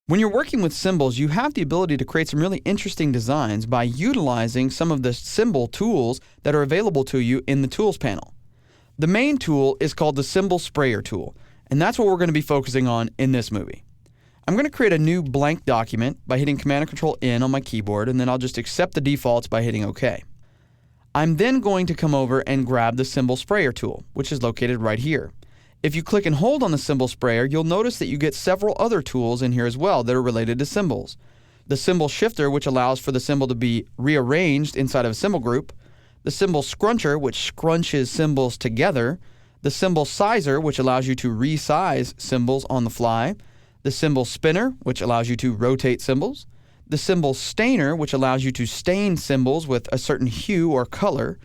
When you're working with symbols, you have the ability to create some really interesting designs by utilizing some of the symbol tools that are available to you in the Tools panel. The main tool is called the Symbol Sprayer tool, and that's what we're going to be focusing on in this movie. I'm going to create a new blank document by hitting Command and Control N on my keyboard, and then I'll just accept the defaults by hitting OK. I'm then going to come over and grab the Symbol Sprayer tool, which is located right here. If you click and hold on the Symbol Sprayer, you'll notice that you get several other tools in here as well that are related to symbols. The Symbol Shifter, which allows for the symbol to be rearranged inside of a symbol group. The Symbol Scruncher, which scrunches symbols together. The Symbol Sizer, which allows you to resize symbols on the fly. The Symbol Spinner, which allows you to rotate symbols. The Symbol Stainer, which allows you to stain symbols with a certain hue or color.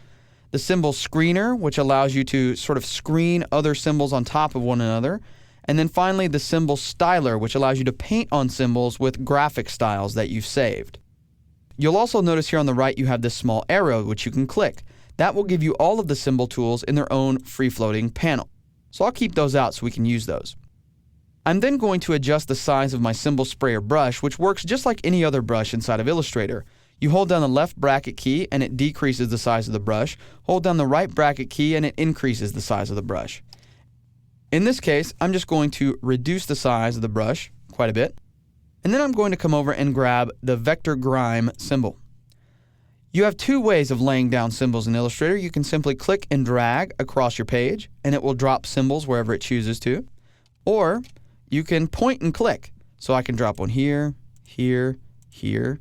The Symbol Screener, which allows you to sort of screen other symbols on top of one another. And then finally, the Symbol Styler, which allows you to paint on symbols with graphic styles that you've saved. You'll also notice here on the right you have this small arrow which you can click. That will give you all of the symbol tools in their own free-floating panel. So I'll keep those out so we can use those. I'm then going to adjust the size of my Symbol Sprayer brush, which works just like any other brush inside of Illustrator. You hold down the left bracket key and it decreases the size of the brush. Hold down the right bracket key and it increases the size of the brush. In this case, I'm just going to reduce the size of the brush quite a bit. And then I'm going to come over and grab the Vector Grime symbol. You have two ways of laying down symbols in Illustrator. You can simply click and drag across your page and it will drop symbols wherever it chooses to. Or you can point and click. So I can drop one here, here, here,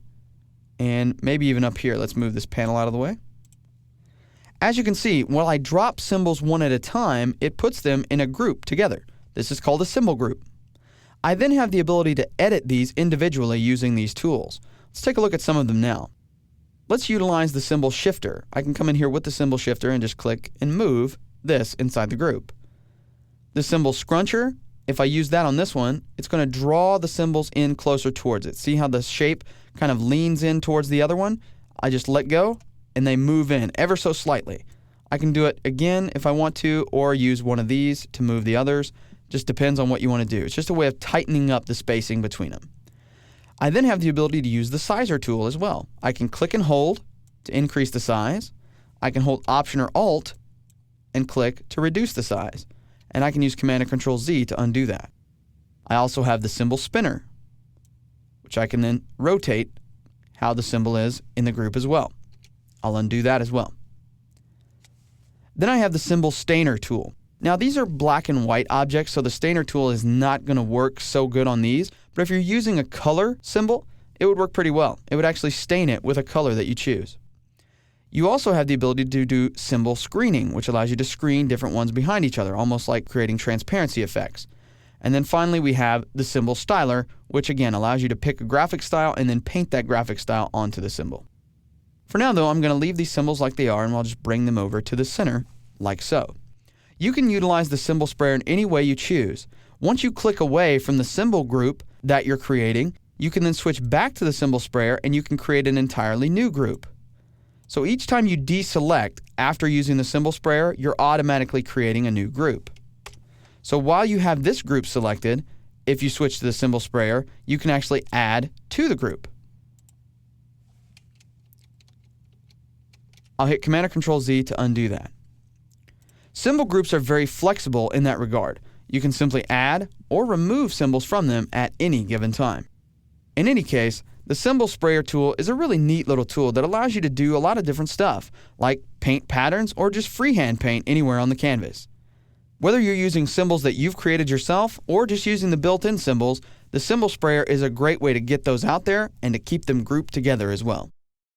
and maybe even up here. Let's move this panel out of the way. As you can see, while I drop symbols one at a time, it puts them in a group together. This is called a symbol group. I then have the ability to edit these individually using these tools. Let's take a look at some of them now. Let's utilize the Symbol Shifter. I can come in here with the Symbol Shifter and just click and move this inside the group. The Symbol Scruncher, if I use that on this one, it's going to draw the symbols in closer towards it. See how the shape kind of leans in towards the other one? I just let go and they move in ever so slightly. I can do it again if I want to, or use one of these to move the others. Just depends on what you want to do. It's just a way of tightening up the spacing between them. I then have the ability to use the Sizer tool as well. I can click and hold to increase the size. I can hold Option or Alt and click to reduce the size. And I can use Command and Control Z to undo that. I also have the Symbol Spinner, which I can then rotate how the symbol is in the group as well. I'll undo that as well. Then I have the Symbol Stainer tool. Now these are black and white objects, so the Stainer tool is not going to work so good on these, but if you're using a color symbol, it would work pretty well. It would actually stain it with a color that you choose. You also have the ability to do symbol screening, which allows you to screen different ones behind each other, almost like creating transparency effects. And then finally we have the Symbol Styler, which again allows you to pick a graphic style and then paint that graphic style onto the symbol. For now though, I'm going to leave these symbols like they are and I'll just bring them over to the center, like so. You can utilize the Symbol Sprayer in any way you choose. Once you click away from the symbol group that you're creating, you can then switch back to the Symbol Sprayer and you can create an entirely new group. So each time you deselect after using the Symbol Sprayer, you're automatically creating a new group. So while you have this group selected, if you switch to the Symbol Sprayer, you can actually add to the group. I'll hit Command or Control Z to undo that. Symbol groups are very flexible in that regard. You can simply add or remove symbols from them at any given time. In any case, the Symbol Sprayer tool is a really neat little tool that allows you to do a lot of different stuff, like paint patterns or just freehand paint anywhere on the canvas. Whether you're using symbols that you've created yourself or just using the built-in symbols, the Symbol Sprayer is a great way to get those out there and to keep them grouped together as well.